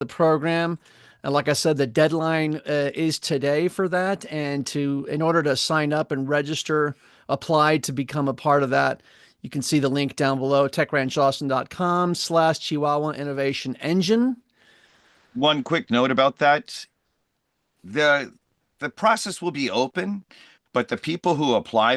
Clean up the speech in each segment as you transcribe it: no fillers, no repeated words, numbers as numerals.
the program. And like I said, the deadline is today for that. And in order to sign up and register, apply to become a part of that, you can see the link down below, techranchaustin.com/Chihuahua Innovation Engine. One quick note about that. The the process will be open, but the people that apply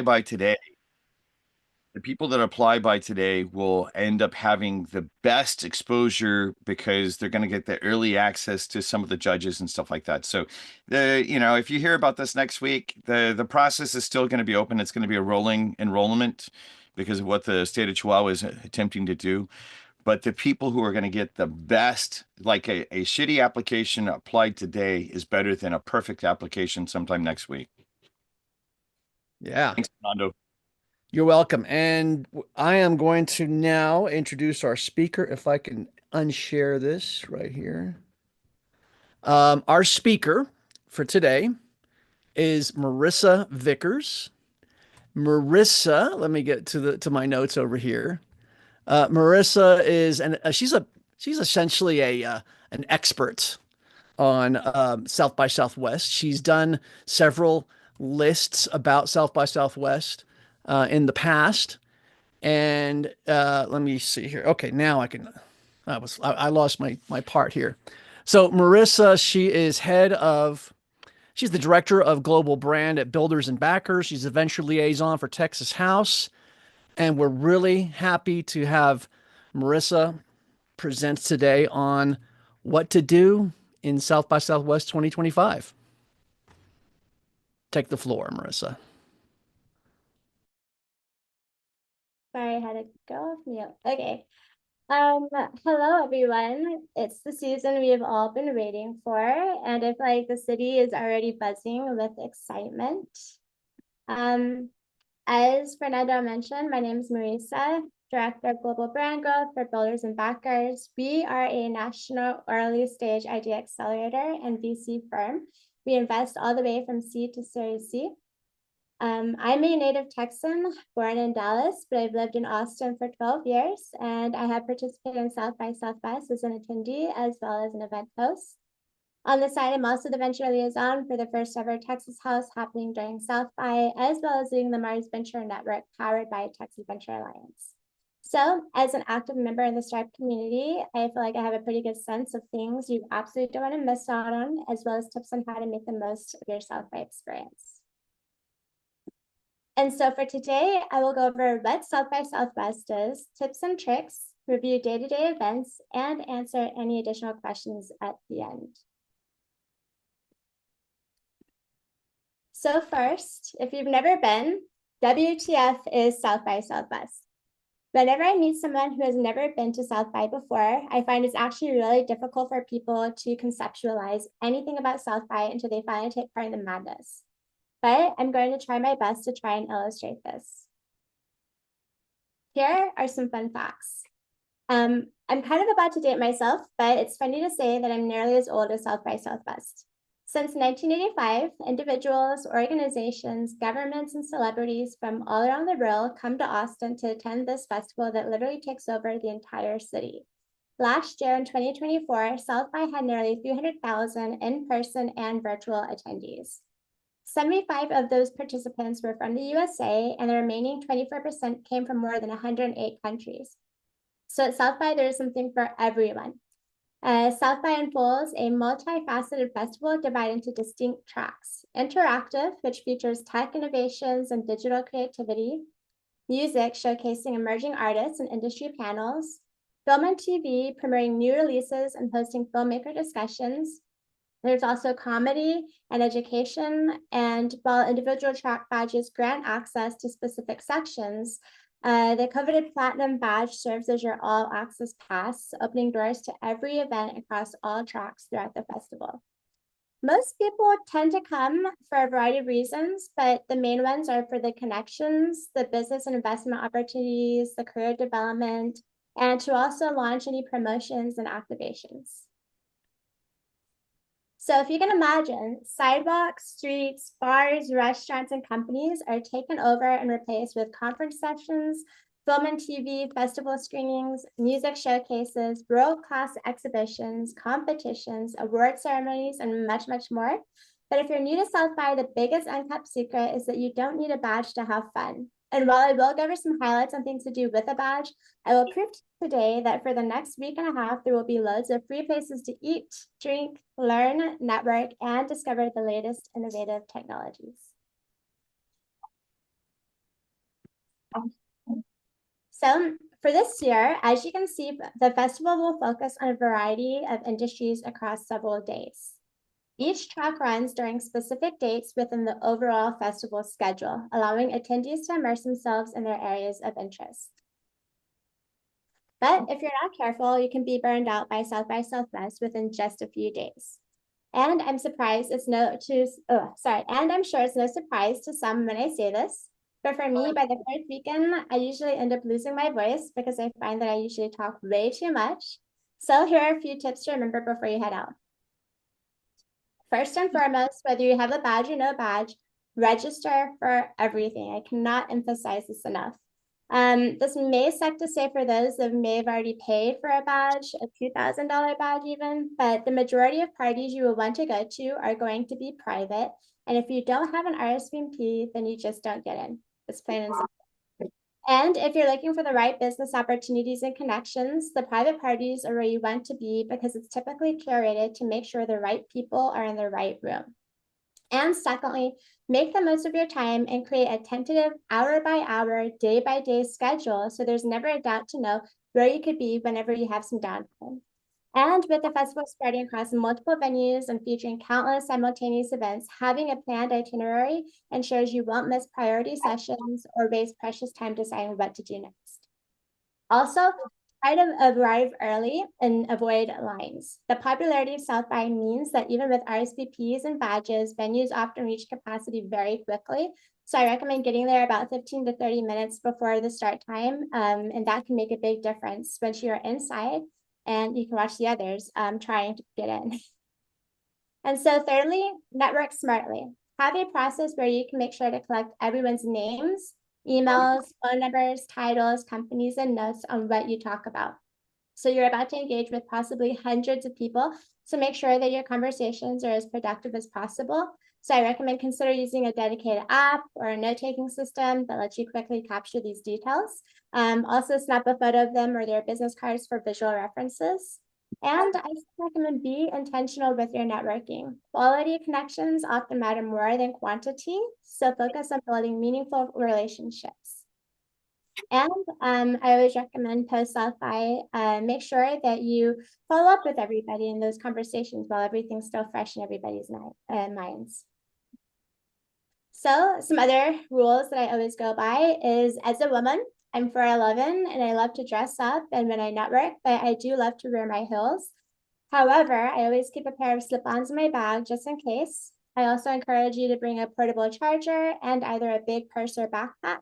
by today will end up having the best exposure because they're going to get the early access to some of the judges and stuff like that. So if you hear about this next week, the process is still going to be open. It's going to be a rolling enrollment because of what the state of Chihuahua is attempting to do. But the people who are going to get the best, like a shitty application applied today is better than a perfect application sometime next week. Yeah. Thanks, Fernando. You're welcome. And I am going to now introduce our speaker, if I can unshare this right here. Our speaker for today is Marissa Vickers. Marissa, let me get to my notes over here. Marissa is she's essentially an expert on South by Southwest. She's done several lists about South by Southwest in the past. And let me see here. Okay, now I can. I lost my part here. So Marissa, she's the director of global brand at Builders and Backers. She's a venture liaison for Texas House, and we're really happy to have Marissa present today on what to do in South by Southwest 2025. Take the floor, Marissa. Sorry, I had to go off mute. Okay. Hello everyone. It's the season we have all been waiting for, and I feel like the city is already buzzing with excitement. As Fernando mentioned, my name is Marisa, Director of Global Brand Growth for Builders and Backers. We are a national early stage idea accelerator and VC firm. We invest all the way from seed to Series C. I'm a native Texan, born in Dallas, but I've lived in Austin for 12 years, and I have participated in South by Southwest as an attendee as well as an event host. On the side, I'm also the venture liaison for the first ever Texas House happening during South by, as well as leading the Mars Venture Network powered by Texas Venture Alliance. So, as an active member in the Stripe community, I feel like I have a pretty good sense of things you absolutely don't want to miss out on, as well as tips on how to make the most of your South by experience. And so for today, I will go over what South by Southwest is, tips and tricks, review day-to-day events, and answer any additional questions at the end. So first, if you've never been, WTF is South by Southwest. Whenever I meet someone who has never been to South by before, I find it's actually really difficult for people to conceptualize anything about South by until they finally take part in the madness. But I'm going to try my best to try and illustrate this. Here are some fun facts. I'm kind of about to date myself, but it's funny to say that I'm nearly as old as South by Southwest. Since 1985, individuals, organizations, governments, and celebrities from all around the world come to Austin to attend this festival that literally takes over the entire city. Last year in 2024, South by had nearly 300,000 in-person and virtual attendees. 75 of those participants were from the USA, and the remaining 24% came from more than 108 countries. So at South by, there's something for everyone. South by unfolds a multifaceted festival divided into distinct tracks. Interactive, which features tech innovations and digital creativity. Music, showcasing emerging artists and industry panels. Film and TV, promoting new releases and hosting filmmaker discussions. There's also comedy and education, and while individual track badges grant access to specific sections, the coveted Platinum badge serves as your all-access pass, opening doors to every event across all tracks throughout the festival. Most people tend to come for a variety of reasons, but the main ones are for the connections, the business and investment opportunities, the career development, and to also launch any promotions and activations. So if you can imagine, sidewalks, streets, bars, restaurants, and companies are taken over and replaced with conference sessions, film and TV, festival screenings, music showcases, world-class exhibitions, competitions, award ceremonies, and much, much more. But if you're new to South by, the biggest unkept secret is that you don't need a badge to have fun. And while I will go over some highlights on things to do with a badge, I will prove today that for the next week and a half, there will be loads of free places to eat, drink, learn, network, and discover the latest innovative technologies. So for this year, as you can see, the festival will focus on a variety of industries across several days. Each track runs during specific dates within the overall festival schedule, allowing attendees to immerse themselves in their areas of interest. But if you're not careful, you can be burned out by South by Southwest within just a few days. And I'm surprised it's and I'm sure it's no surprise to some when I say this, but for me, by the first weekend, I usually end up losing my voice because I find that I usually talk way too much. So here are a few tips to remember before you head out. First and foremost, whether you have a badge or no badge, register for everything. I cannot emphasize this enough. This may suck to say for those that may have already paid for a badge, a $2,000 badge even, but the majority of parties you will want to go to are going to be private. And if you don't have an RSVP, then you just don't get in. It's plain and simple. And if you're looking for the right business opportunities and connections, the private parties are where you want to be because it's typically curated to make sure the right people are in the right room. And secondly, make the most of your time and create a tentative hour by hour, day by day schedule so there's never a doubt to know where you could be whenever you have some downtime. And with the festival spreading across multiple venues and featuring countless simultaneous events, having a planned itinerary ensures you won't miss priority sessions or waste precious time deciding what to do next. Also, try to arrive early and avoid lines. The popularity of South by means that even with RSVPs and badges, venues often reach capacity very quickly. So I recommend getting there about 15 to 30 minutes before the start time, and that can make a big difference once you're inside and you can watch the others trying to get in. And so thirdly, network smartly. Have a process where you can make sure to collect everyone's names, emails, phone numbers, titles, companies, and notes on what you talk about. So you're about to engage with possibly hundreds of people, so make sure that your conversations are as productive as possible. So I recommend consider using a dedicated app or a note-taking system that lets you quickly capture these details. Also snap a photo of them or their business cards for visual references. And I recommend be intentional with your networking. Quality connections often matter more than quantity, so focus on building meaningful relationships. And I always recommend post South by, make sure that you follow up with everybody in those conversations while everything's still fresh in everybody's minds. So some other rules that I always go by is, as a woman, I'm 4'11" and I love to dress up and when I network, but I do love to wear my heels. However, I always keep a pair of slip-ons in my bag just in case. I also encourage you to bring a portable charger and either a big purse or backpack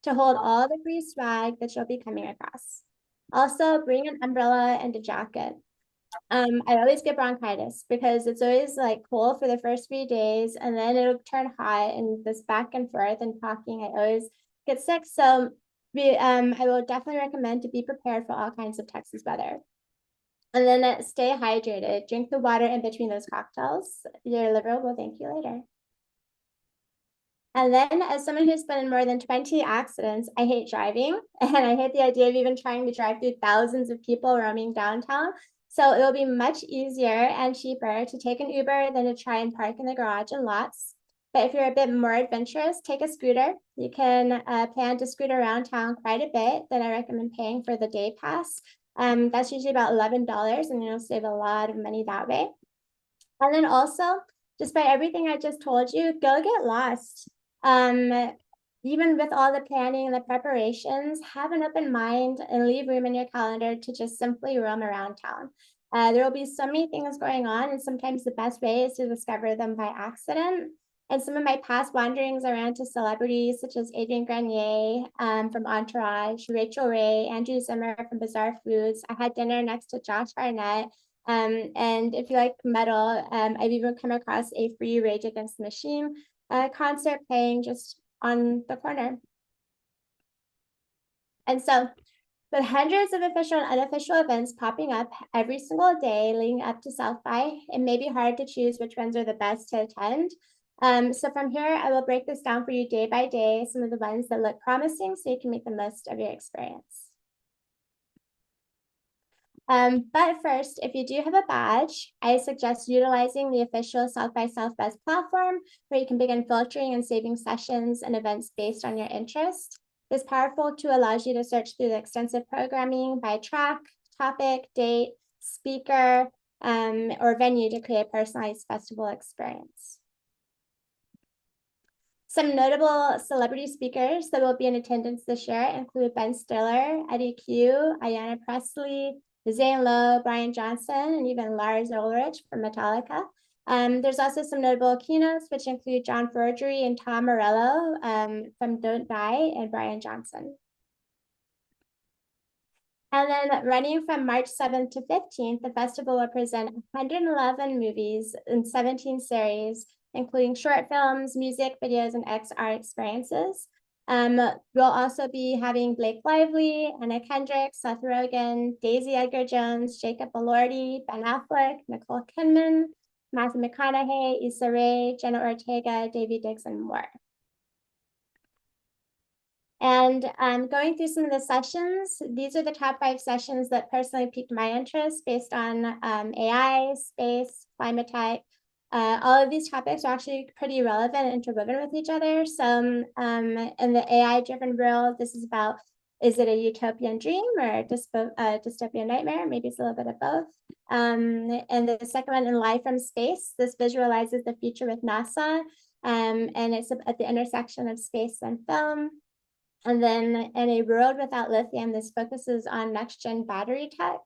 to hold all the free swag that you'll be coming across. Also, bring an umbrella and a jacket. I always get bronchitis because it's always like cold for the first few days and then it'll turn hot and this back and forth and talking, I always get sick. So I will definitely recommend to be prepared for all kinds of Texas weather. And then stay hydrated. Drink the water in between those cocktails. Your liver will thank you later. And then as someone who's been in more than 20 accidents, I hate driving. And I hate the idea of even trying to drive through thousands of people roaming downtown. So it will be much easier and cheaper to take an Uber than to try and park in the garage and lots. But if you're a bit more adventurous, take a scooter. You can plan to scoot around town quite a bit. Then I recommend paying for the day pass. That's usually about $11 and you'll save a lot of money that way. And then also, despite everything I just told you, go get lost. Even with all the planning and the preparations, have an open mind and leave room in your calendar to just simply roam around town. There will be so many things going on, and sometimes the best way is to discover them by accident. And some of my past wanderings around to celebrities such as Adrian Grenier from Entourage, Rachel Ray, Andrew Zimmer from Bizarre Foods. I had dinner next to Josh Barnett. And if you like metal, I've even come across a free Rage Against the Machine concert playing just on the corner. And so with hundreds of official and unofficial events popping up every single day leading up to South by, it may be hard to choose which ones are the best to attend. So from here, I will break this down for you day by day, some of the ones that look promising so you can make the most of your experience. But first, if you do have a badge, I suggest utilizing the official South by Southwest platform, where you can begin filtering and saving sessions and events based on your interest. This powerful tool allows you to search through the extensive programming by track, topic, date, speaker, or venue to create a personalized festival experience. Some notable celebrity speakers that will be in attendance this year include Ben Stiller, Eddie Q, Ayanna Presley, Zane Lowe, Brian Johnson, and even Lars Ulrich from Metallica. There's also some notable keynotes, which include John Forgery and Tom Morello from Don't Die and Brian Johnson. And then running from March 7th to 15th, the festival will present 111 movies in 17 series, including short films, music, videos, and XR experiences. We'll also be having Blake Lively, Anna Kendrick, Seth Rogen, Daisy Edgar Jones, Jacob Elordi, Ben Affleck, Nicole Kidman, Matthew McConaughey, Issa Rae, Jenna Ortega, Daveed Diggs, and more. And going through some of the sessions, these are the top 5 sessions that personally piqued my interest based on AI, space, climate tech. All of these topics are actually pretty relevant and interwoven with each other. So in the AI-driven world, this is about, is it a utopian dream or a dystopian nightmare? Maybe it's a little bit of both. And the second one, in Live from Space, this visualizes the future with NASA, and it's at the intersection of space and film. And then in A World Without Lithium, this focuses on next-gen battery tech.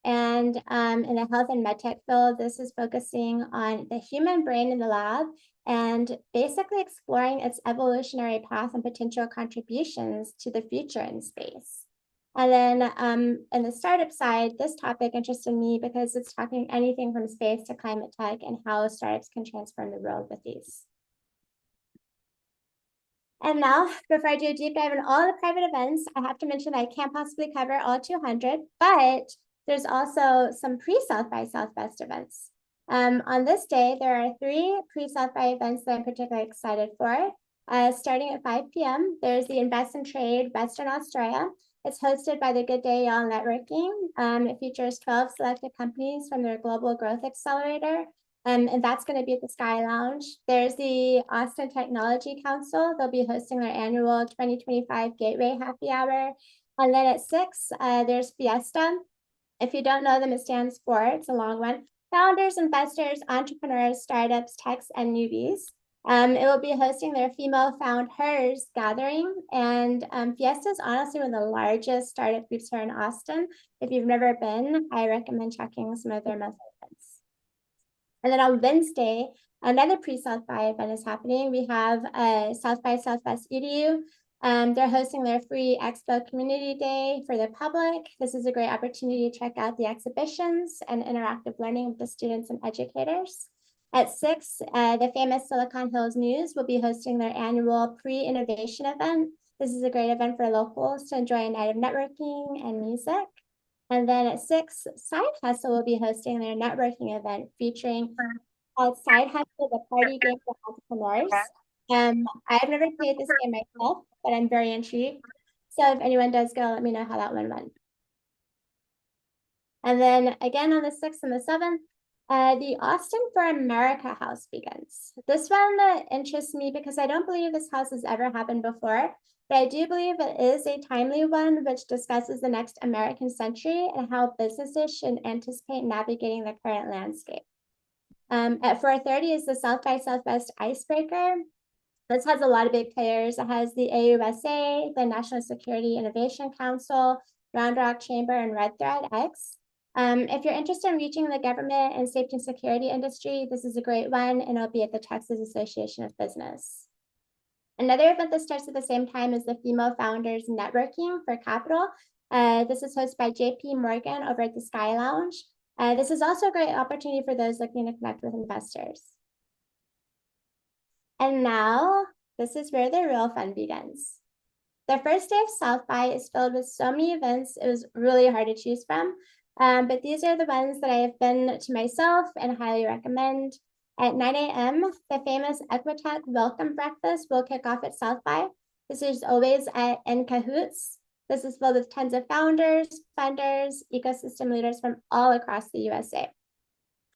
And in the health and medtech field, this is focusing on the human brain in the lab and basically exploring its evolutionary path and potential contributions to the future in space. And then in the startup side, this topic interested me because it's talking anything from space to climate tech and how startups can transform the world with these. And now, before I do a deep dive in all the private events, I have to mention I can't possibly cover all 200, but there's also some pre-South by Southwest events. On this day, there are 3 pre-South by events that I'm particularly excited for. Starting at 5 p.m., there's the Invest in Trade Western Australia. It's hosted by the Good Day Y'all Networking. It features 12 selected companies from their Global Growth Accelerator. And that's going to be at the Sky Lounge. There's the Austin Technology Council. They'll be hosting their annual 2025 Gateway Happy Hour. And then at 6, there's Fiesta. If you don't know them, it stands for, it's a long one, Founders, Investors, Entrepreneurs, Startups, Techs, and Newbies. It will be hosting their Female Found Hers gathering. And Fiesta is honestly one of the largest startup groups here in Austin. If you've never been, I recommend checking some of their monthly events. And then on Wednesday, another pre-South by event is happening. We have South by Southwest EDU. They're hosting their free Expo Community Day for the public. This is a great opportunity to check out the exhibitions and interactive learning with the students and educators. At 6, the famous Silicon Hills News will be hosting their annual pre-innovation event. This is a great event for locals to enjoy a night of networking and music. And then at 6, Side Hustle will be hosting their networking event featuring Side Hustle, the party game for entrepreneurs. I've never played this game myself, but I'm very intrigued. So if anyone does go, let me know how that one went. And then again on the 6th and the 7th, the Austin for America House begins. This one interests me because I don't believe this house has ever happened before, but I do believe it is a timely one which discusses the next American century and how businesses should anticipate navigating the current landscape. At 4:30 is the South by Southwest Icebreaker. This has a lot of big players. It has the AUSA, the National Security Innovation Council, Round Rock Chamber, and Red Thread X. If you're interested in reaching the government and safety and security industry, this is a great one, and it'll be at the Texas Association of Business. Another event that starts at the same time is the Female Founders Networking for Capital. This is hosted by JP Morgan over at the Sky Lounge. This is also a great opportunity for those looking to connect with investors. And now, this is where the real fun begins. The first day of South by is filled with so many events, it was really hard to choose from. But these are the ones that I have been to myself and highly recommend. At 9 a.m., the famous Equitech Welcome Breakfast will kick off at South by. This is always in Cahoots. This is filled with tons of founders, funders, ecosystem leaders from all across the USA.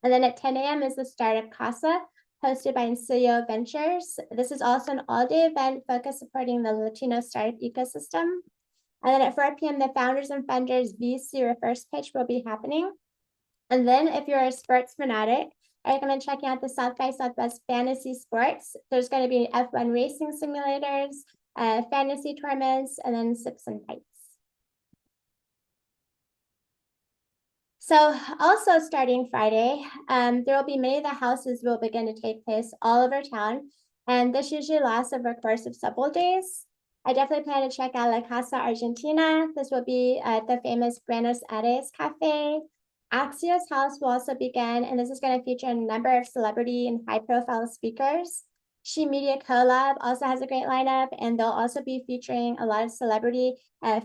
And then at 10 a.m. is the Startup Casa, hosted by Encilio Ventures. This is also an all-day event focused supporting the Latino startup ecosystem. And then at 4 p.m., the Founders and Funders VC Reverse Pitch will be happening. And then if you're a sports fanatic, I recommend checking out the South by Southwest Fantasy Sports. There's going to be F1 racing simulators, fantasy tournaments, and then sips and bites. So also starting Friday, there will be many of the houses will begin to take place all over town. And this usually lasts over a course of several days. I definitely plan to check out La Casa Argentina. This will be at the famous Buenos Aires Cafe. Axios House will also begin, and this is going to feature a number of celebrity and high-profile speakers. She Media Collab also has a great lineup, and they'll also be featuring a lot of celebrity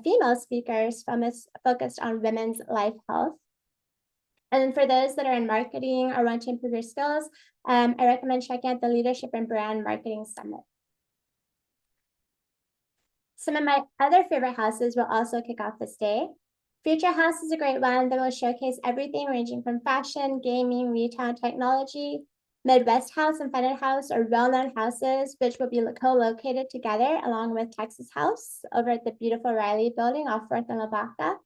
female speakers focused on women's life health. And for those that are in marketing or want to improve your skills, I recommend checking out the Leadership and Brand Marketing Summit. Some of my other favorite houses will also kick off this day. Future House is a great one that will showcase everything ranging from fashion, gaming, retail, and technology. Midwest House and Funded House are well-known houses, which will be co-located together along with Texas House over at the beautiful Riley building off 4th and Lavaca.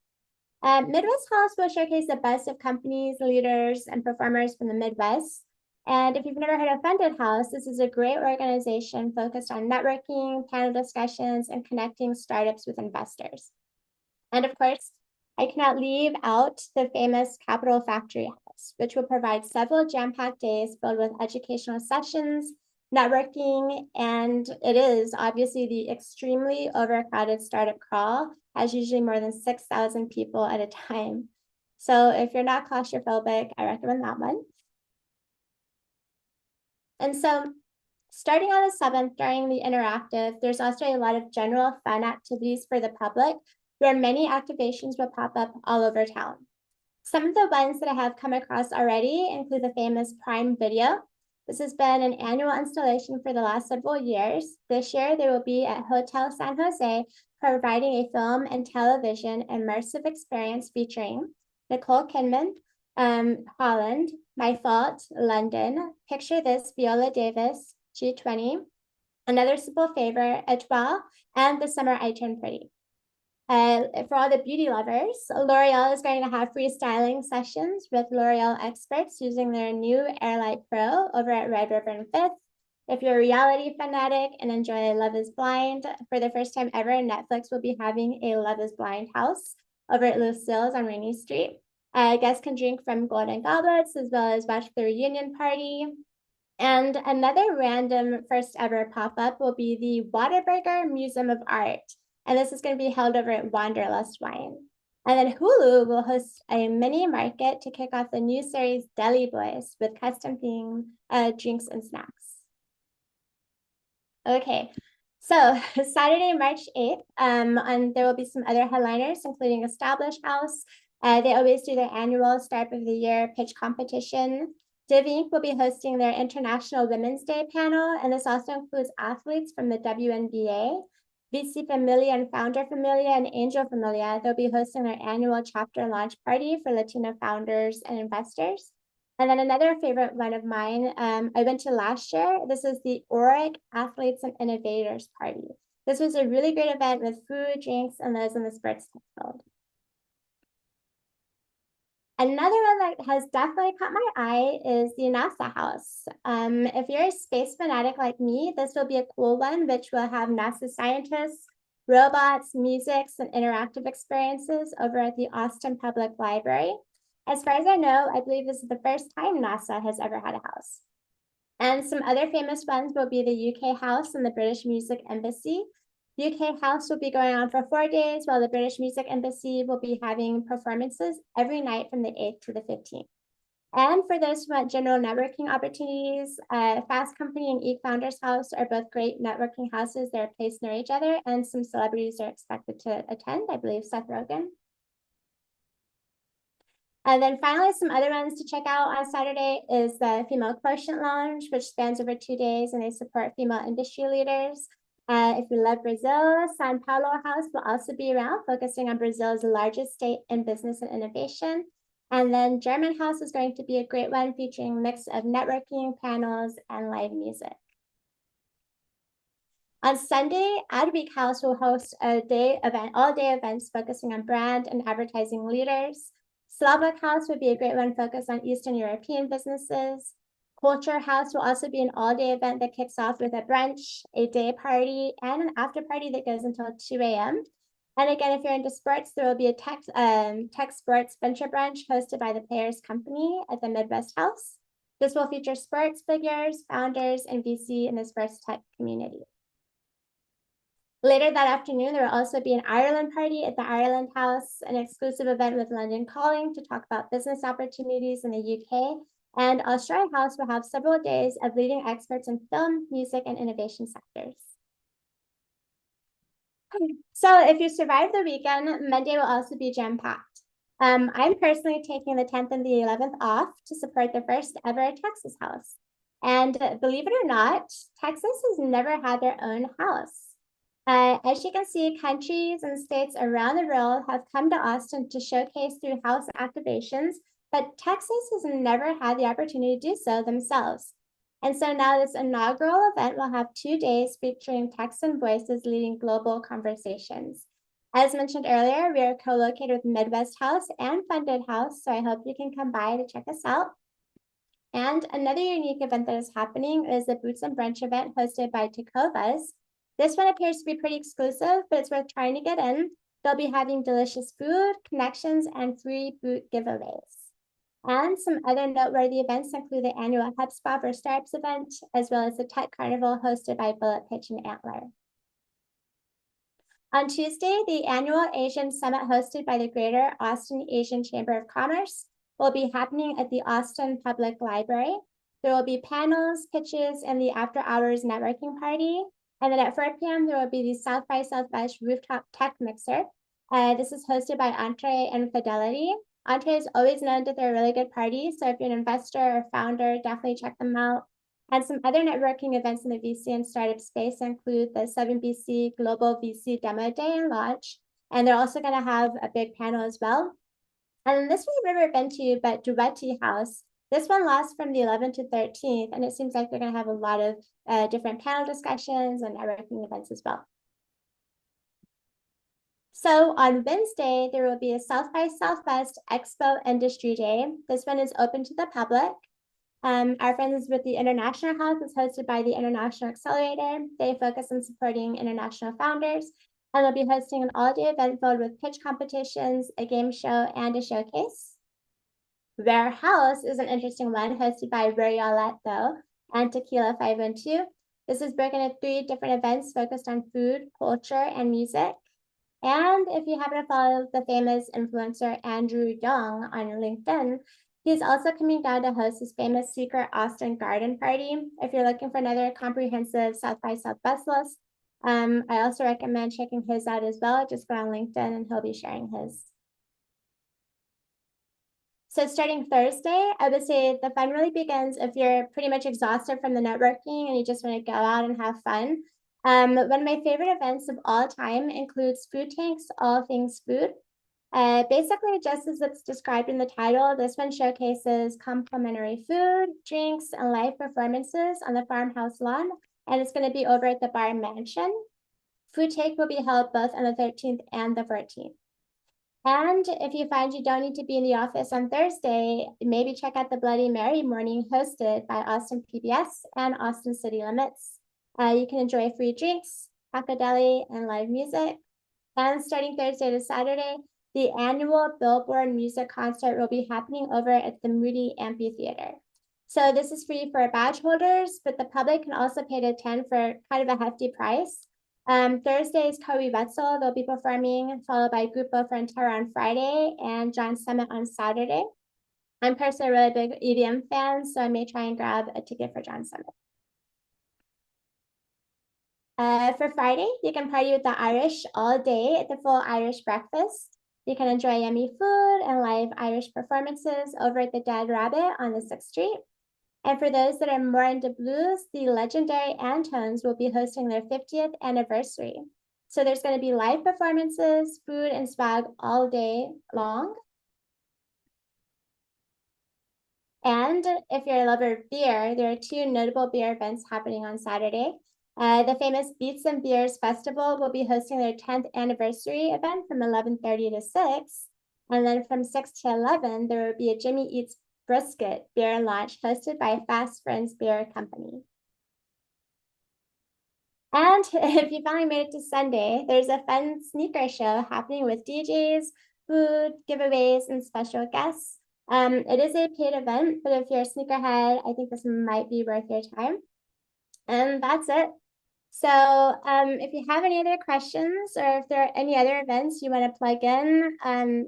Midwest House will showcase the best of companies, leaders, and performers from the Midwest. And if you've never heard of Funded House, this is a great organization focused on networking, panel discussions, and connecting startups with investors. And of course, I cannot leave out the famous Capital Factory House, which will provide several jam-packed days filled with educational sessions, networking, and it is obviously the extremely overcrowded startup crawl, has usually more than 6,000 people at a time. So if you're not claustrophobic, I recommend that one. And so starting on the 7th during the interactive, there's also a lot of general fun activities for the public where many activations will pop up all over town. Some of the ones that I have come across already include the famous Prime Video. This has been an annual installation for the last several years. This year, they will be at Hotel San Jose, providing a film and television immersive experience featuring Nicole Kidman, Holland, My Fault, London, Picture This, Viola Davis, G20, Another Simple Favor, Etoile, and The Summer I Turned Pretty. For all the beauty lovers, L'Oreal is going to have freestyling sessions with L'Oreal experts using their new Airlight Pro over at Red River and Fifth. If you're a reality fanatic and enjoy Love is Blind, for the first time ever, Netflix will be having a Love is Blind house over at Lucille's on Rainy Street. Guests can drink from golden goblets as well as watch the reunion party. And another random first ever pop-up will be the Whataburger Museum of Art. And this is going to be held over at Wanderlust Wine. And then Hulu will host a mini market to kick off the new series Deli Boys with custom themed drinks and snacks. Okay, so Saturday, March 8th, and there will be some other headliners, including Established House. They always do their annual Startup of the Year pitch competition. Div Inc. will be hosting their International Women's Day panel, and this also includes athletes from the WNBA. VC Familia and Founder Familia and Angel Familia, they'll be hosting their annual chapter launch party for Latino founders and investors. And then another favorite one of mine, I went to last year. This is the Oric Athletes and Innovators Party. This was a really great event with food, drinks, and those in the sports tech field. Another one that has definitely caught my eye is the NASA House. If you're a space fanatic like me, this will be a cool one, which will have NASA scientists, robots, musics, and interactive experiences over at the Austin Public Library. As far as I know, I believe this is the first time NASA has ever had a house. And some other famous ones will be the UK House and the British Music Embassy. UK House will be going on for 4 days, while the British Music Embassy will be having performances every night from the 8th to the 15th. And for those who want general networking opportunities, Fast Company and eFounders House are both great networking houses. They're placed near each other, and some celebrities are expected to attend. I believe Seth Rogen. And then finally, some other ones to check out on Saturday is the Female Quotient Lounge, which spans over 2 days, and they support female industry leaders. If you love Brazil, Sao Paulo House will also be around, focusing on Brazil's largest state in business and innovation. And then German House is going to be a great one, featuring a mix of networking, panels, and live music. On Sunday, Adweek House will host a all-day events focusing on brand and advertising leaders. Slovak House would be a great one focused on Eastern European businesses. Culture House will also be an all-day event that kicks off with a brunch, a day party, and an after party that goes until 2 a.m. And again, if you're into sports, there will be a tech sports venture brunch hosted by the Players Company at the Midwest House. This will feature sports figures, founders, and VC in the sports tech community. Later that afternoon, there will also be an Ireland party at the Ireland House, an exclusive event with London Calling to talk about business opportunities in the UK. And Australia House will have several days of leading experts in film, music, and innovation sectors. So if you survive the weekend, Monday will also be jam-packed. I'm personally taking the 10th and the 11th off to support the first ever Texas House. And believe it or not, Texas has never had their own house. As you can see, countries and states around the world have come to Austin to showcase through house activations, but Texas has never had the opportunity to do so themselves. And so now this inaugural event will have 2 days featuring Texan voices leading global conversations. As mentioned earlier, we are co-located with Midwest House and Funded House, so I hope you can come by to check us out. And another unique event that is happening is the Boots and Brunch event hosted by Tecovas. This one appears to be pretty exclusive, but it's worth trying to get in. They'll be having delicious food, connections, and free boot giveaways. And some other noteworthy events include the annual HubSpot for Startups event, as well as the Tech Carnival hosted by Bullet Pitch and Antler. On Tuesday, the annual Asian Summit hosted by the Greater Austin Asian Chamber of Commerce will be happening at the Austin Public Library. There will be panels, pitches, and the after-hours networking party. And then at 4 p.m., there will be the South by Southwest Rooftop Tech Mixer. This is hosted by Entree and Fidelity. Entree is always known that they're a really good party, so if you're an investor or founder, definitely check them out. And some other networking events in the VC and startup space include the 7BC Global VC Demo Day and Launch, and they're also going to have a big panel as well. And this we've never been to, but Duetti House. This one lasts from the 11th to 13th, and it seems like they're going to have a lot of different panel discussions and networking events as well. So on Wednesday, there will be a South by Southwest Expo Industry Day. This one is open to the public. Our friends with the International House is hosted by the International Accelerator. They focus on supporting international founders, and they'll be hosting an all-day event filled with pitch competitions, a game show, and a showcase. Rare House is an interesting one, hosted by Rarioletto and Tequila 512. This is broken into 3 different events focused on food, culture, and music. And if you happen to follow the famous influencer Andrew Young on LinkedIn, he's also coming down to host his famous secret Austin Garden Party. If you're looking for another comprehensive South by Southwest list, I also recommend checking his out as well. Just go on LinkedIn and he'll be sharing his. So starting Thursday, I would say the fun really begins if you're pretty much exhausted from the networking and you just want to go out and have fun. One of my favorite events of all time includes Food Tanks, All Things Food. Basically, just as it's described in the title, this one showcases complimentary food, drinks, and live performances on the farmhouse lawn, and it's going to be over at the Bar Mansion. Food Take will be held both on the 13th and the 14th. And if you find you don't need to be in the office on Thursday, maybe check out the Bloody Mary morning hosted by Austin PBS and Austin City Limits. You can enjoy free drinks, taco deli, and live music. And starting Thursday to Saturday, the annual Billboard music concert will be happening over at the Moody Amphitheater. So this is free for badge holders, but the public can also pay to attend for kind of a hefty price. Thursday is Kobe Wetzel. They'll be performing, followed by Grupo Frontera on Friday and John Summit on Saturday. I'm personally a really big EDM fan, so I may try and grab a ticket for John Summit. For Friday, you can party with the Irish all day at the full Irish breakfast. You can enjoy yummy food and live Irish performances over at the Dead Rabbit on the 6th Street. And for those that are more into blues, the legendary Antones will be hosting their 50th anniversary. So there's going to be live performances, food, and swag all day long. And if you're a lover of beer, there are 2 notable beer events happening on Saturday. The famous Beats and Beers Festival will be hosting their 10th anniversary event from 11:30 to 6. And then from 6 to 11, there will be a Jimmy Eats Brisket beer launch hosted by Fast Friends Beer Company. And if you finally made it to Sunday, there's a fun sneaker show happening with DJs, food, giveaways, and special guests. It is a paid event, but if you're a sneakerhead, I think this might be worth your time. And that's it. So if you have any other questions or if there are any other events you want to plug in,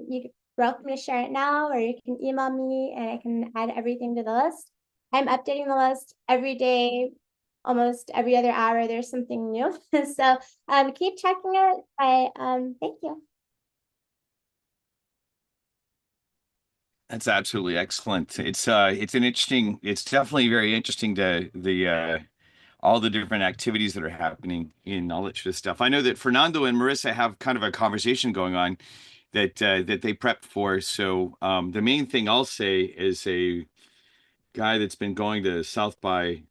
you're welcome to share it now, or you can email me and I can add everything to the list. I'm updating the list every day, almost every other hour. There's something new. So keep checking it. Thank you. That's absolutely excellent. It's definitely very interesting to the all the different activities that are happening in all that sort of stuff. I know that Fernando and Marissa have kind of a conversation going on that that they prepped for. So the main thing I'll say is a guy that's been going to South by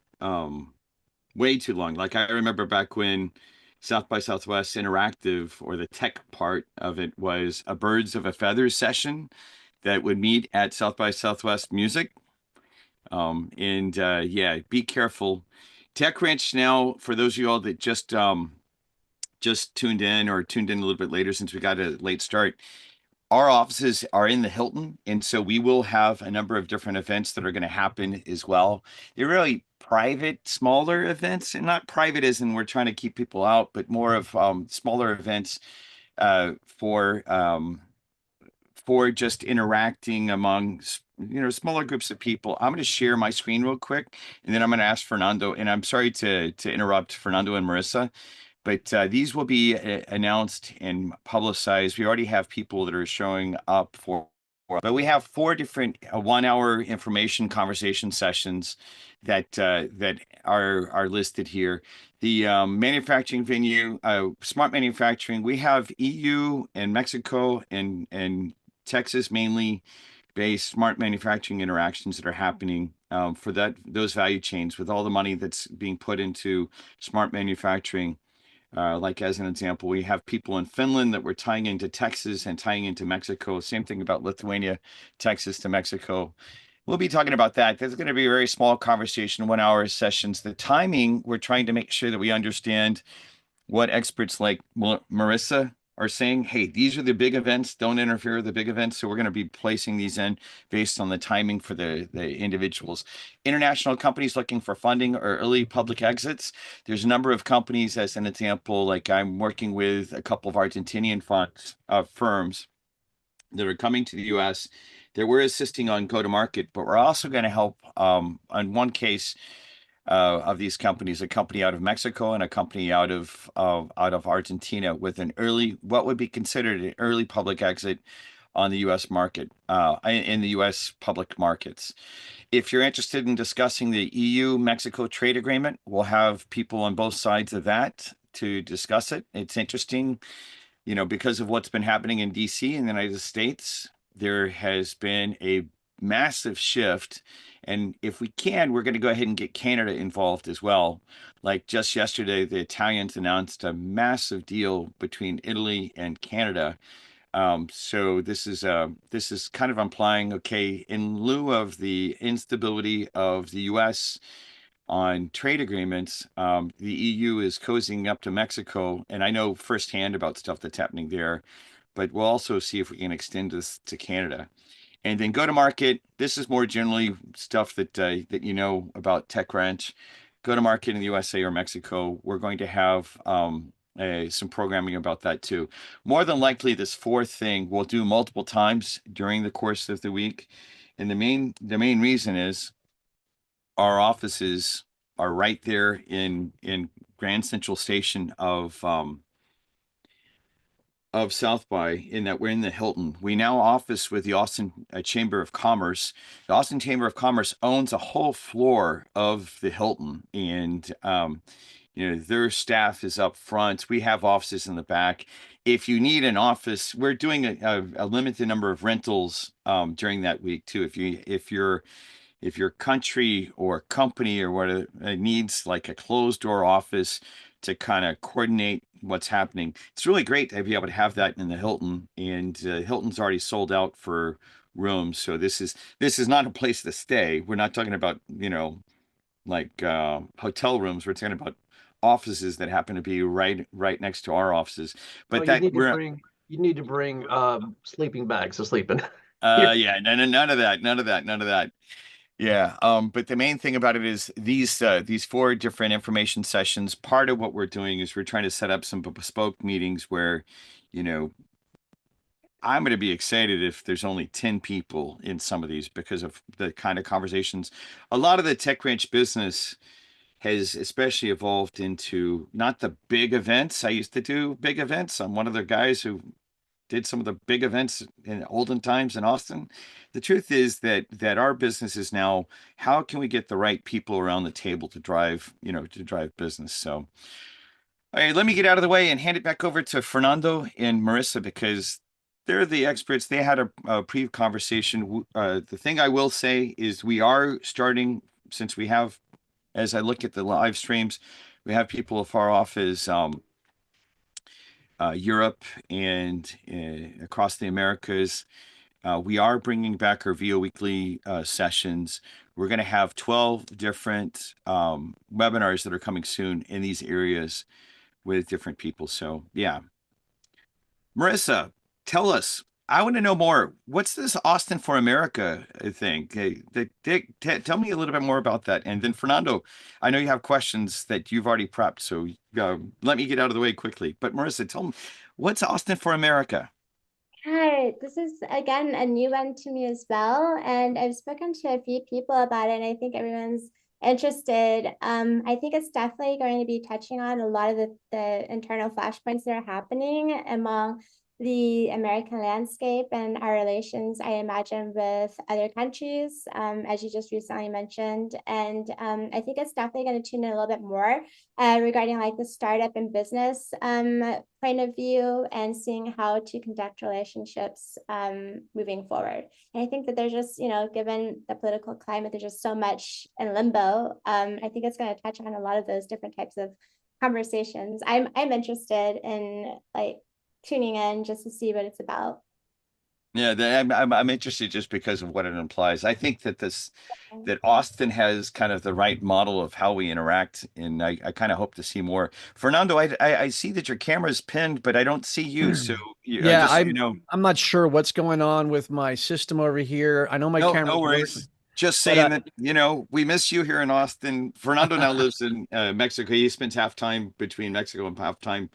way too long. Like I remember back when South by Southwest Interactive, or the tech part of it, was a Birds of a Feather session that would meet at South by Southwest Music. And yeah, be careful. TechCrunch now, for those of you all that just tuned in, or tuned in a little bit later since we got a late start, our offices are in the Hilton, and so we will have a number of different events that are going to happen as well. They're really private, smaller events, and not private as in we're trying to keep people out, but more of smaller events uh, for um, for just interacting among smaller groups of people. I'm going to share my screen real quick, and then I'm going to ask Fernando. And I'm sorry to interrupt Fernando and Marissa, but these will be announced and publicized. We already have people that are showing up for, but we have 4 different 1-hour information conversation sessions that that are listed here. The manufacturing venue, smart manufacturing. We have EU and Mexico and Texas mainly based smart manufacturing interactions that are happening for those value chains, with all the money that's being put into smart manufacturing. Like as an example, we have people in Finland that we're tying into Texas and tying into Mexico. Same thing about Lithuania, Texas to Mexico. We'll be talking about that. There's going to be a very small conversation, 1-hour sessions. The timing, we're trying to make sure that we understand what experts like Marissa are saying. Hey, these are the big events. Don't interfere with the big events. So we're going to be placing these in based on the timing for the individuals. International companies looking for funding or early public exits. There's a number of companies, as an example, like I'm working with a couple of Argentinian funds firms that are coming to the U.S. that we're assisting on go-to-market, but we're also going to help on one case of these companies, a company out of Mexico and a company out of Argentina, with an early, what would be considered an early public exit on the U.S. market, in the U.S. public markets. If you're interested in discussing the EU-Mexico trade agreement, we'll have people on both sides of that to discuss it. It's interesting, because of what's been happening in DC in the United States. There has been a massive shift. And if we can, we're going to go ahead and get Canada involved as well. Like just yesterday, the Italians announced a massive deal between Italy and Canada. So this is kind of implying, okay, in lieu of the instability of the U.S. on trade agreements, the EU is cozying up to Mexico, and I know firsthand about stuff that's happening there. But we'll also see if we can extend this to Canada. And then go to market. This is more generally stuff that that about TechCrunch. Go to market in the USA or Mexico. We're going to have some programming about that too. More than likely, this 4th thing we'll do multiple times during the course of the week. And the main reason is our offices are right there in Grand Central Station of South by, in that we're in the Hilton. We now office with the Austin Chamber of Commerce. The Austin Chamber of Commerce owns a whole floor of the Hilton, and their staff is up front. We have offices in the back. If you need an office, we're doing a limited number of rentals during that week too. If your country or company or whatever needs like a closed door office to kind of coordinate what's happening, it's really great to be able to have that in the Hilton. And Hilton's already sold out for rooms, so this is not a place to stay. We're not talking about like hotel rooms. We're talking about offices that happen to be right next to our offices. But Oh, that we're you need to bring sleeping bags to sleep in. yeah, no, none of that. Yeah. But the main thing about it is these 4 different information sessions. Part of what we're doing is we're trying to set up some bespoke meetings where, you know, I'm going to be excited if there's only 10 people in some of these because of the kind of conversations. A lot of the TechCrunch business has especially evolved into not the big events. I used to do big events. I'm one of the guys who did some of the big events in olden times in Austin. The truth is that our business is now, how can we get the right people around the table to drive business? So, all right, let me get out of the way and hand it back over to Fernando and Marissa because they're the experts. They had a pre-conversation. The thing I will say is we are starting, since we have, as I look at the live streams, we have people as far off as Europe and across the Americas. We are bringing back our VO Weekly sessions. We're going to have 12 different webinars that are coming soon in these areas with different people. So, yeah. Marissa, tell us. I want to know more. What's this Austin for America thing? Tell me a little bit more about that. And then, Fernando, I know you have questions that you've already prepped, so let me get out of the way quickly. But Marissa, tell me, what's Austin for America? Hi, this is again a new one to me as well, and I've spoken to a few people about it, and I think everyone's interested. I think it's definitely going to be touching on a lot of the internal flashpoints that are happening among the American landscape and our relations, I imagine, with other countries, as you just recently mentioned. And I think it's definitely going to tune in a little bit more regarding like the startup and business point of view and seeing how to conduct relationships moving forward. And I think that there's just, given the political climate, there's just so much in limbo. I think it's going to touch on a lot of those different types of conversations. I'm interested in like tuning in just to see what it's about. Yeah, I'm interested just because of what it implies. I think that Austin has kind of the right model of how we interact, and I kind of hope to see more. Fernando, I see that your camera is pinned, but I don't see you. So Yeah, just so you know, I'm not sure what's going on with my system over here. I know my camera. no worries. Just saying that we miss you here in Austin. Fernando now lives in Mexico. He spends half time between Mexico and half time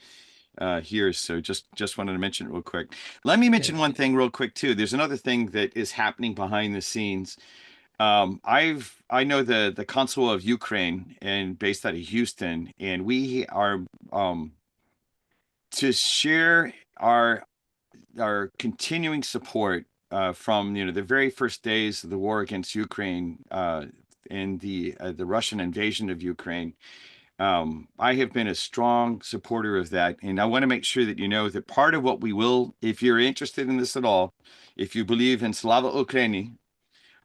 here. So just wanted to mention it real quick. Let me mention one thing real quick too. There's another thing that is happening behind the scenes. I know the consul of Ukraine and based out of Houston, and we are to share our continuing support from the very first days of the war against Ukraine and the Russian invasion of Ukraine. I have been a strong supporter of that. And I want to make sure that you know that part of what we will, if you're interested in this at all, if you believe in Slava Ukraini,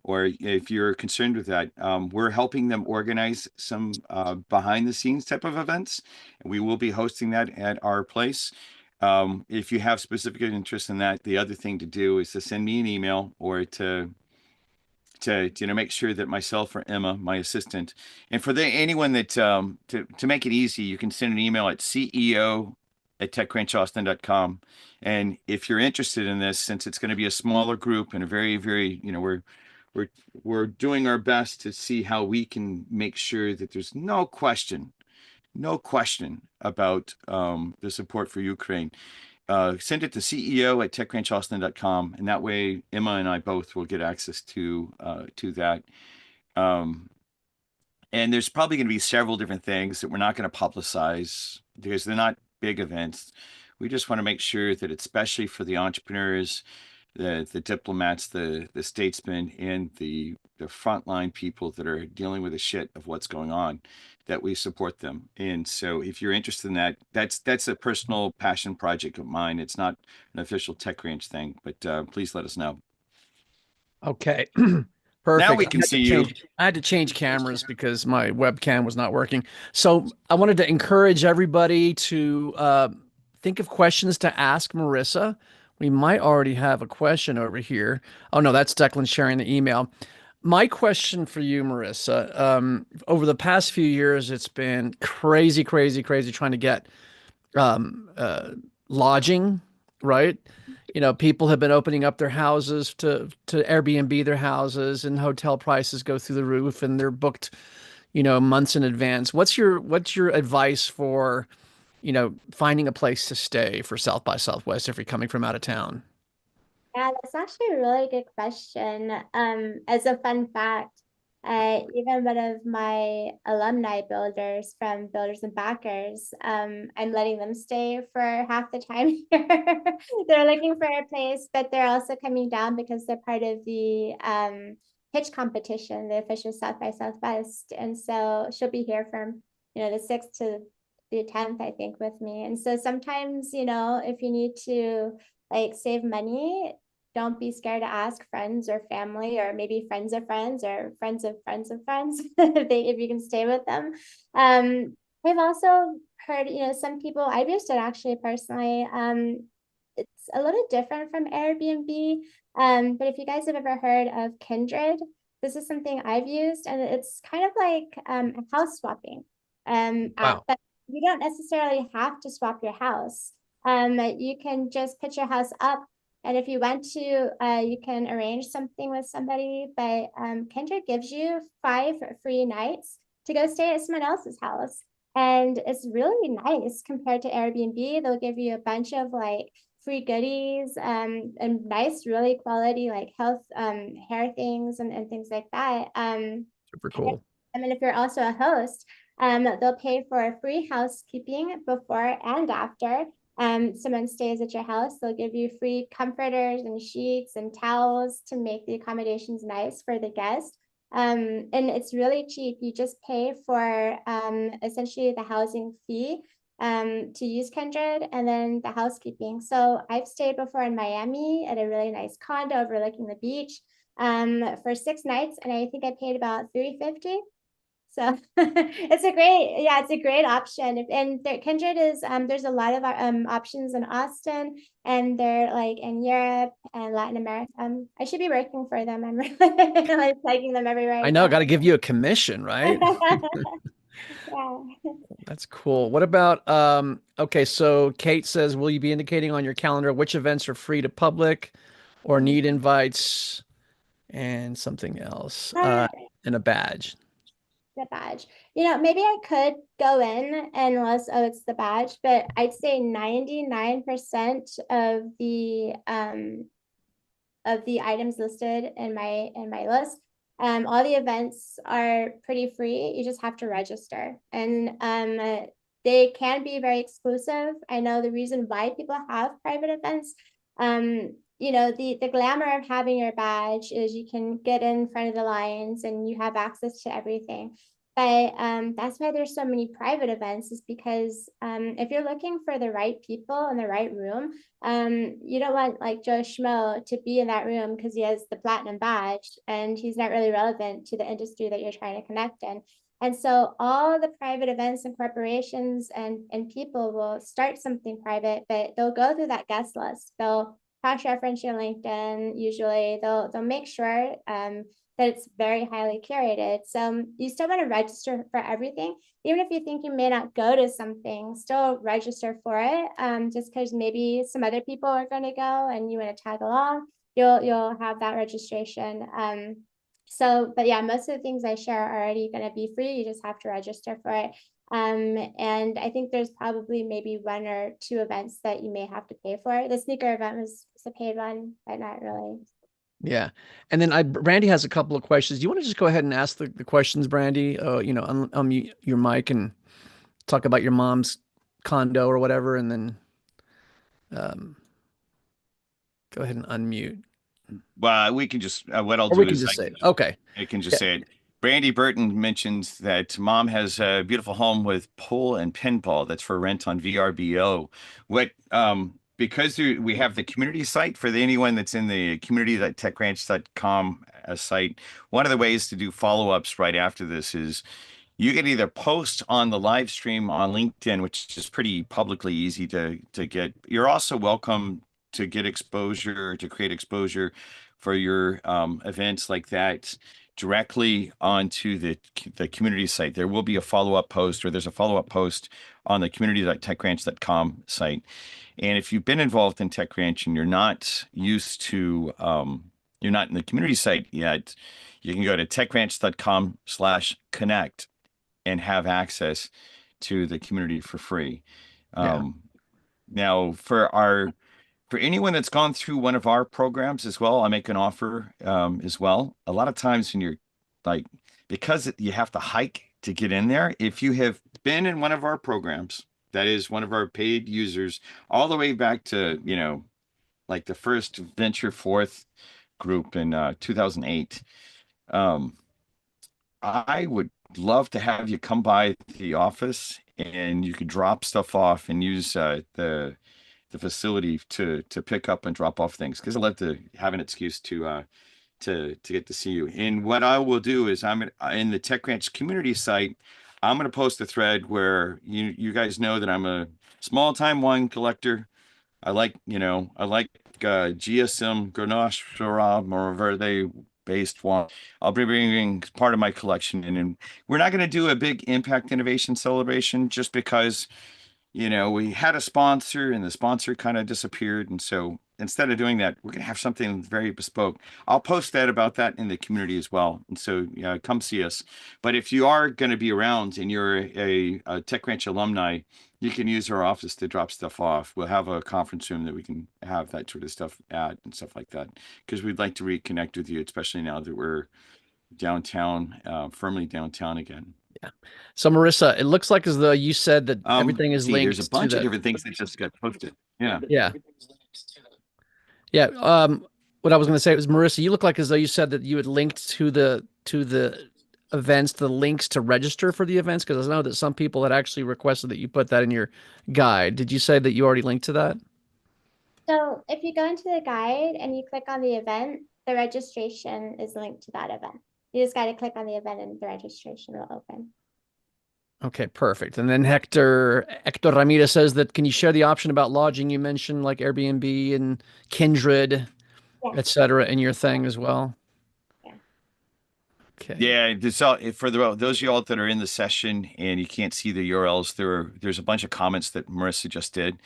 or if you're concerned with that, we're helping them organize some behind the scenes type of events. And we will be hosting that at our place. If you have specific interest in that, the other thing to do is to send me an email or to make sure that myself or Emma, my assistant, and for anyone that to make it easy, you can send an email at ceo@techcrunchaustin.com. And if you're interested in this, since it's going to be a smaller group and a very, very, we're doing our best to see how we can make sure that there's no question about the support for Ukraine. send it to CEO@techranchaustin.com, and that way Emma and I both will get access to that. And there's probably going to be several different things that we're not going to publicize because they're not big events. We just want to make sure that, especially for the entrepreneurs, the diplomats, the statesmen, and the frontline people that are dealing with the shit of what's going on, that we support them. And so if you're interested in that, that's a personal passion project of mine. It's not an official Tech Ranch thing, but please let us know. Okay. Perfect. Now we can see you. I had to change cameras because my webcam was not working. So I wanted to encourage everybody to think of questions to ask Marissa. We might already have a question over here. Oh, no, that's Declan sharing the email. My question for you, Marissa, over the past few years, it's been crazy trying to get lodging, right? You know, people have been opening up their houses to Airbnb their houses, and hotel prices go through the roof, and they're booked, you know, months in advance. What's your advice for, you know, finding a place to stay for South by Southwest if you're coming from out of town? Yeah, that's actually a really good question. As a fun fact, even one of my alumni builders from Builders and Backers, I'm letting them stay for half the time here. They're looking for a place, but they're also coming down because they're part of the pitch competition, the official South by Southwest. And so she'll be here from, you know, the 6th to the 10th, I think, with me. And so sometimes, you know, if you need to like save money, don't be scared to ask friends or family, or maybe friends of friends or friends of friends of friends if you can stay with them. I've also heard, you know, some people, I've used it actually personally. It's a little different from Airbnb, but if you guys have ever heard of Kindred, this is something I've used, and it's kind of like a house swapping app, but you don't necessarily have to swap your house. You can just put your house up, and if you want to, you can arrange something with somebody, but Kindred gives you 5 free nights to go stay at someone else's house. And it's really nice compared to Airbnb. They'll give you a bunch of like free goodies, and nice, really quality like health hair things and things like that. Super cool. And then if you're also a host, they'll pay for free housekeeping before and after someone stays at your house. They'll give you free comforters and sheets and towels to make the accommodations nice for the guest. And it's really cheap. You just pay for essentially the housing fee to use Kindred, and then the housekeeping. So I've stayed before in Miami at a really nice condo overlooking the beach for 6 nights, and I think I paid about $350. So it's a great option. And Kindred is there's a lot of options in Austin, and they're like in Europe and Latin America. I should be working for them. I'm really like tagging them everywhere. I know, got to give you a commission, right? Yeah. That's cool. What about okay, so Kate says, will you be indicating on your calendar which events are free to public or need invites, and something else, and a badge? The badge. You know, maybe I could go in and list, oh, it's the badge, but I'd say 99% of the items listed in my list, all the events are pretty free. You just have to register, and they can be very exclusive. I know the reason why people have private events. You know, the glamour of having your badge is you can get in front of the lines and you have access to everything. But that's why there's so many private events, is because if you're looking for the right people in the right room, you don't want like Joe Schmo to be in that room because he has the platinum badge and he's not really relevant to the industry that you're trying to connect in. And so all the private events and corporations and people will start something private, but they'll go through that guest list. They'll cross-reference your LinkedIn. Usually they'll make sure that it's very highly curated. So you still want to register for everything. Even if you think you may not go to something, still register for it. Just because maybe some other people are going to go and you want to tag along, you'll have that registration. So, but yeah, most of the things I share are already going to be free. You just have to register for it. And I think there's probably maybe 1 or 2 events that you may have to pay for. The sneaker event was a paid one, but not really. Yeah. And then Brandy has a couple of questions. Do you want to just go ahead and ask the questions, Brandy? Unmute your mic and talk about your mom's condo or whatever, and then um, go ahead and unmute. Well, we can just, what I'll Or do we can is just say it. Okay. I can just Yeah. say it. Brandy Burton mentions that mom has a beautiful home with pool and pinball that's for rent on VRBO. Because we have the community site for anyone that's in the community.techranch.com site, one of the ways to do follow-ups right after this is you can either post on the live stream on LinkedIn, which is pretty publicly easy to get. You're also welcome to get exposure, to create exposure for your events like that directly onto the community site. There will be a follow-up post, or there's a follow-up post on the community.techranch.com site. And if you've been involved in TechRanch and you're not used to, you're not in the community site yet, you can go to techranch.com/connect and have access to the community for free. Yeah. Now, for anyone that's gone through one of our programs as well, I make an offer as well. A lot of times when you're like, because you have to hike to get in there, if you have been in one of our programs, that is one of our paid users, all the way back to, like the first Venture Forth group in 2008, I would love to have you come by the office and you could drop stuff off and use the facility to pick up and drop off things, because I love to have an excuse to get to see you. And what I will do is I'm in the TechRanch community site. I'm going to post a thread where you guys know that I'm a small time wine collector. I like GSM Grenache Syrah Mourvedre based wine. I'll be bringing part of my collection in, and we're not going to do a big impact innovation celebration just because we had a sponsor and the sponsor kind of disappeared. And so instead of doing that, we're going to have something very bespoke. I'll post about that in the community as well. And so come see us. But if you are going to be around and you're a TechRanch alumni, you can use our office to drop stuff off. We'll have a conference room that we can have that sort of stuff at and stuff like that, because we'd like to reconnect with you, especially now that we're downtown, firmly downtown again. Yeah. So Marissa, it looks like as though you said that everything is linked. There's a bunch of different things that just got posted. Yeah. Yeah. Yeah. What I was going to say was, Marissa, you look like as though you said that you had linked to the events, the links to register for the events, because I know that some people had actually requested that you put that in your guide. Did you say that you already linked to that? So if you go into the guide and you click on the event, the registration is linked to that event. You just got to click on the event and the registration will open. Okay, perfect. And then Hector Ramirez says that, can you share the option about lodging? You mentioned like Airbnb and Kindred, etc. in your thing as well. Yeah. Okay. Yeah, for those of y'all that are in the session and you can't see the URLs, there's a bunch of comments that Marissa just did.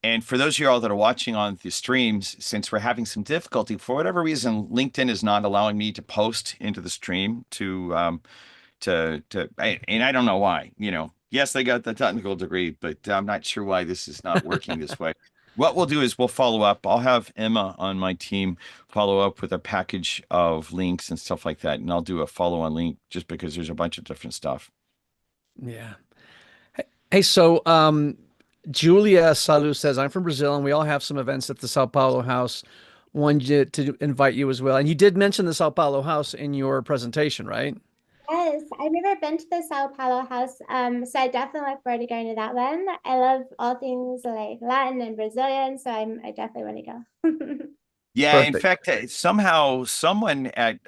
And for those of y'all that are watching on the streams, since we're having some difficulty for whatever reason, LinkedIn is not allowing me to post into the stream and I don't know why. Yes, they got the technical degree, but I'm not sure why this is not working this way. What we'll do is we'll follow up. I'll have Emma on my team follow up with a package of links and stuff like that, and I'll do a follow-on link just because there's a bunch of different stuff. Yeah. Hey, so Julia Salu says, I'm from Brazil and we all have some events at the Sao Paulo house. Wanted to invite you as well. And you did mention the Sao Paulo house in your presentation, right? Yes, I've never been to the Sao Paulo house, so I definitely look forward to going to that one. I love all things like Latin and Brazilian, so I definitely want to go. Yeah, Perfect. in fact, somehow someone I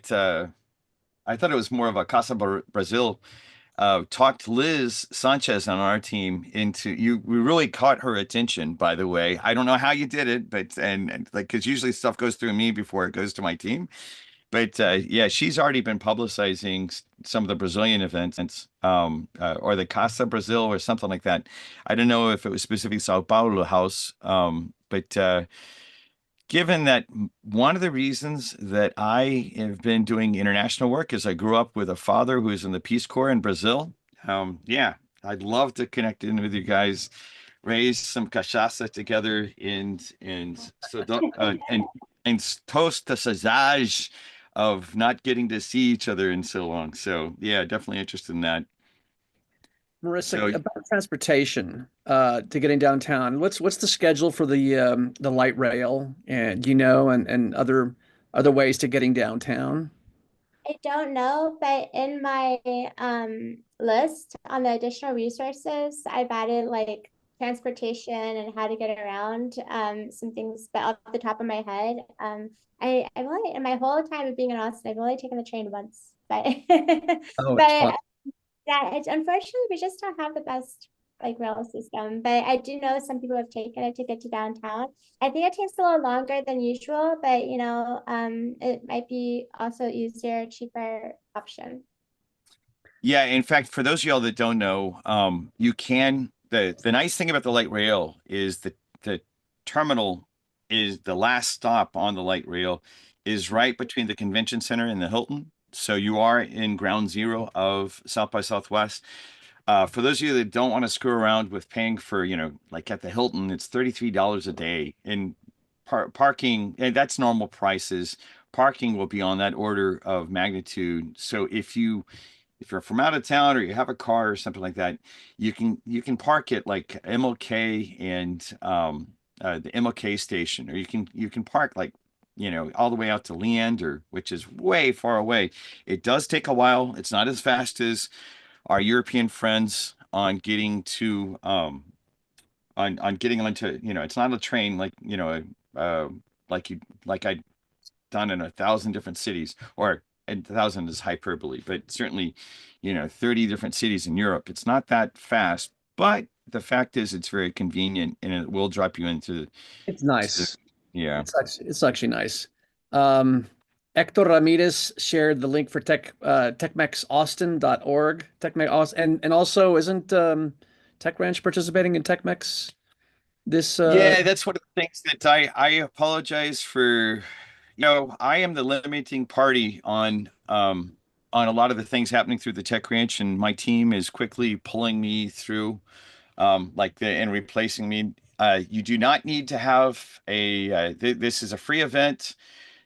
thought it was more of a Casa Brazil, talked Liz Sanchez on our team into you. We really caught her attention, by the way. I don't know how you did it, but and like, because usually stuff goes through me before it goes to my team. But yeah, she's already been publicizing some of the Brazilian events, or the Casa Brazil or something like that. I don't know if it was specifically Sao Paulo house, but given that one of the reasons that I have been doing international work is I grew up with a father who was in the Peace Corps in Brazil. Yeah, I'd love to connect in with you guys, raise some cachaça together, and toast the sausage of not getting to see each other in so long. So yeah, definitely interested in that. Marissa, So about transportation to getting downtown. What's the schedule for the light rail and and other ways to getting downtown? I don't know, but in my list on the additional resources, I've added like transportation and how to get around some things, but off the top of my head, I've only in my whole time of being in Austin, I've only taken the train once, but Oh, it's fun. but yeah, it's unfortunately we just don't have the best like rail system. But I do know some people have taken it to get to downtown. I think it takes a little longer than usual, but it might be also easier, cheaper option. yeah, in fact, for those of y'all that don't know, you can the nice thing about the light rail is that the terminal is the last stop on the light rail is right between the convention center and the Hilton. So you are in ground zero of South by Southwest. For those of you that don't want to screw around with paying for, like at the Hilton, it's $33 a day in parking, and that's normal prices. Parking will be on that order of magnitude. So if you're from out of town or you have a car or something like that, you can park at like MLK and the MLK station, or you can park like all the way out to Leander, which is way far away. It does take a while. It's not as fast as our European friends on getting to on getting onto, it's not a train like uh like I done in 1,000 different cities, or a thousand is hyperbole, but certainly, 30 different cities in Europe. It's not that fast, but the fact is it's very convenient and it will drop you into It's to, nice. yeah. It's actually nice. Um, Hector Ramirez shared the link for techmexaustin.org. TechMex Austin, and also isn't Tech Ranch participating in TechMex this Yeah, that's one of the things that I apologize for. I am the limiting party on a lot of the things happening through the Tech Ranch, and my team is quickly pulling me through and replacing me. You do not need to have this is a free event.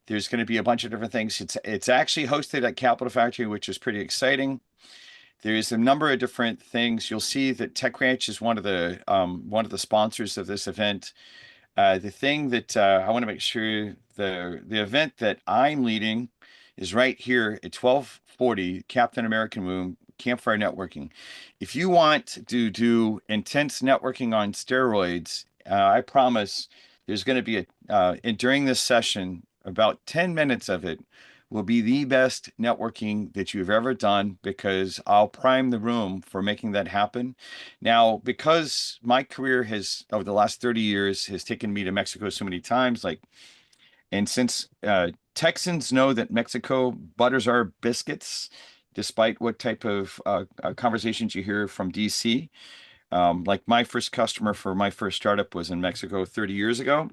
There's going to be a bunch of different things. It's actually hosted at Capital Factory, which is pretty exciting. There's a number of different things. You'll see that Tech Ranch is one of the sponsors of this event. The thing that I want to make sure the event that I'm leading is right here at 1240 Captain American Room, Campfire Networking. If you want to do intense networking on steroids, I promise there's going to be and during this session, about 10 minutes of it will be the best networking that you've ever done, because I'll prime the room for making that happen. Now, because my career has, over the last 30 years, has taken me to Mexico so many times, and since Texans know that Mexico butters our biscuits, despite what type of conversations you hear from DC. Like my first customer for my first startup was in Mexico 30 years ago.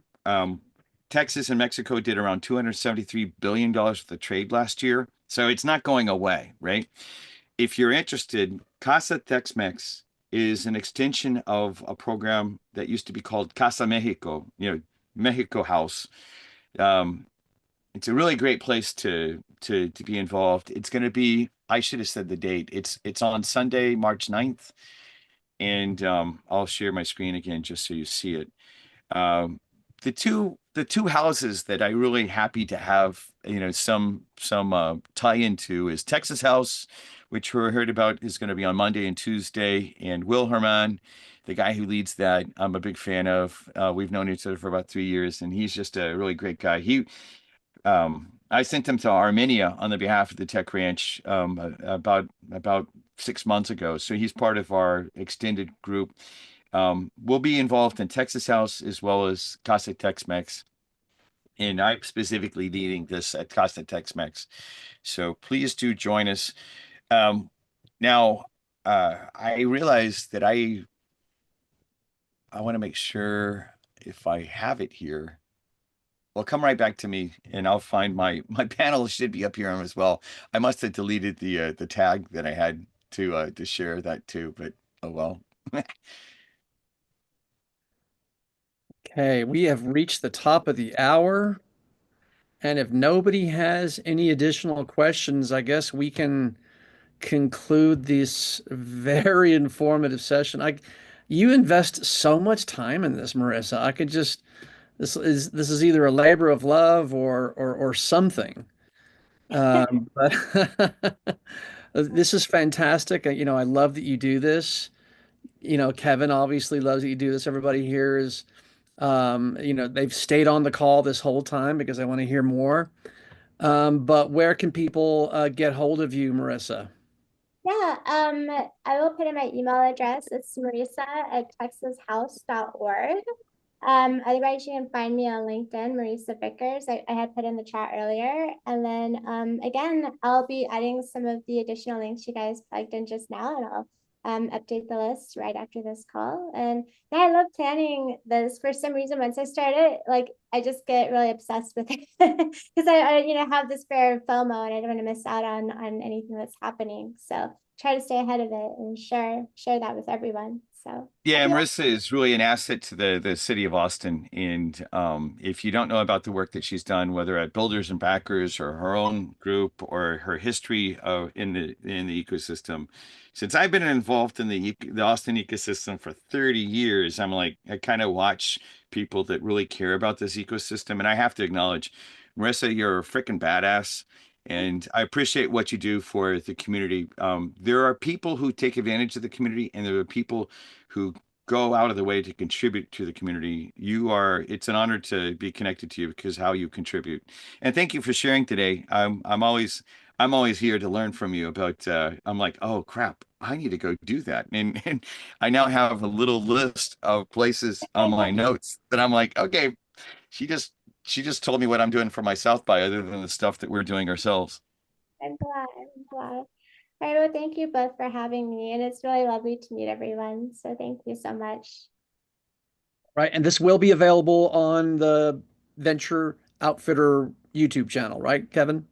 Texas and Mexico did around $273 billion worth of trade last year. So it's not going away, right? If you're interested, Casa Tex-Mex is an extension of a program that used to be called Casa Mexico, Mexico House. Um, it's a really great place to be involved. It's going to be, I should have said the date. It's on Sunday, March 9th, and I'll share my screen again just so you see it. Um, the two houses that I really happy to have, some tie into is Texas House, which we heard about is going to be on Monday and Tuesday, and Will Herman, the guy who leads that, I'm a big fan of. We've known each other for about 3 years, and he's just a really great guy. I sent him to Armenia on the behalf of the Tech Ranch about 6 months ago, so he's part of our extended group. We'll be involved in Texas House as well as Casa Tex-Mex, and I'm specifically leading this at Casa Tex-Mex. So please do join us. Um, Now, I realize that I want to make sure if I have it here. Well, come right back to me and I'll find my panel should be up here as well. I must have deleted the tag that I had to share that too, but oh well. Okay, we have reached the top of the hour. And if nobody has any additional questions, I guess we can conclude this very informative session. You invest so much time in this, Marissa. I could just this is either a labor of love or something. But this is fantastic. You know, I love that you do this. You know, Kevin obviously loves that you do this. Everybody here is, you know, they've stayed on the call this whole time because I want to hear more. But where can people get hold of you, Marissa? Yeah, I will put in my email address. It's marisa@texashouse.org. Otherwise you can find me on LinkedIn, Marisa Vickers. I had put in the chat earlier. And then again, I'll be adding some of the additional links you guys plugged in just now, and I'll update the list right after this call. And yeah, I love planning this. For some reason, once I start it, like I just get really obsessed with it because I you know have this fear of FOMO and I don't want to miss out on anything that's happening. So try to stay ahead of it and share that with everyone. So Yeah, Marissa is really an asset to the city of Austin. And if you don't know about the work that she's done, whether at Builders and Backers or her own group or her history in the ecosystem, since I've been involved in the Austin ecosystem for 30 years, I kind of watch people that really care about this ecosystem. And I have to acknowledge, Marissa, you're a freaking badass. And I appreciate what you do for the community. There are people who take advantage of the community, and there are people who go out of the way to contribute to the community. It's an honor to be connected to you because how you contribute. And thank you for sharing today. I'm always here to learn from you about I'm like, oh crap, I need to go do that. And I now have a little list of places on my notes that I'm like, okay, she just told me what I'm doing for my South by other than the stuff that we're doing ourselves. I'm glad. I'm glad. All right. Well, thank you both for having me. And it's really lovely to meet everyone. So thank you so much. Right. And this will be available on the Venture Outfitter YouTube channel, right, Kevin?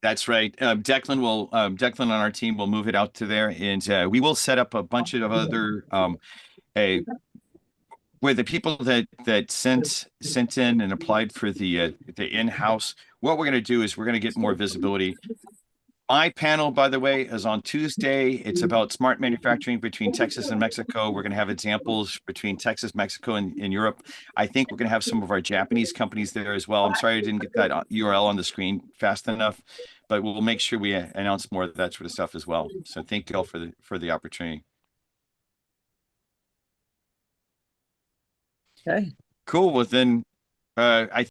That's right. Declan on our team will move it out to there, and we will set up a bunch of other a where the people that sent in and applied for the in-house. What we're going to do is we're going to get more visibility. My panel, by the way, is on Tuesday. It's about smart manufacturing between Texas and Mexico. We're going to have examples between Texas, Mexico, and Europe. I think we're going to have some of our Japanese companies there as well. I'm sorry I didn't get that URL on the screen fast enough, but we'll make sure we announce more of that sort of stuff as well. So thank you all for the opportunity. Okay. Cool. Well, then I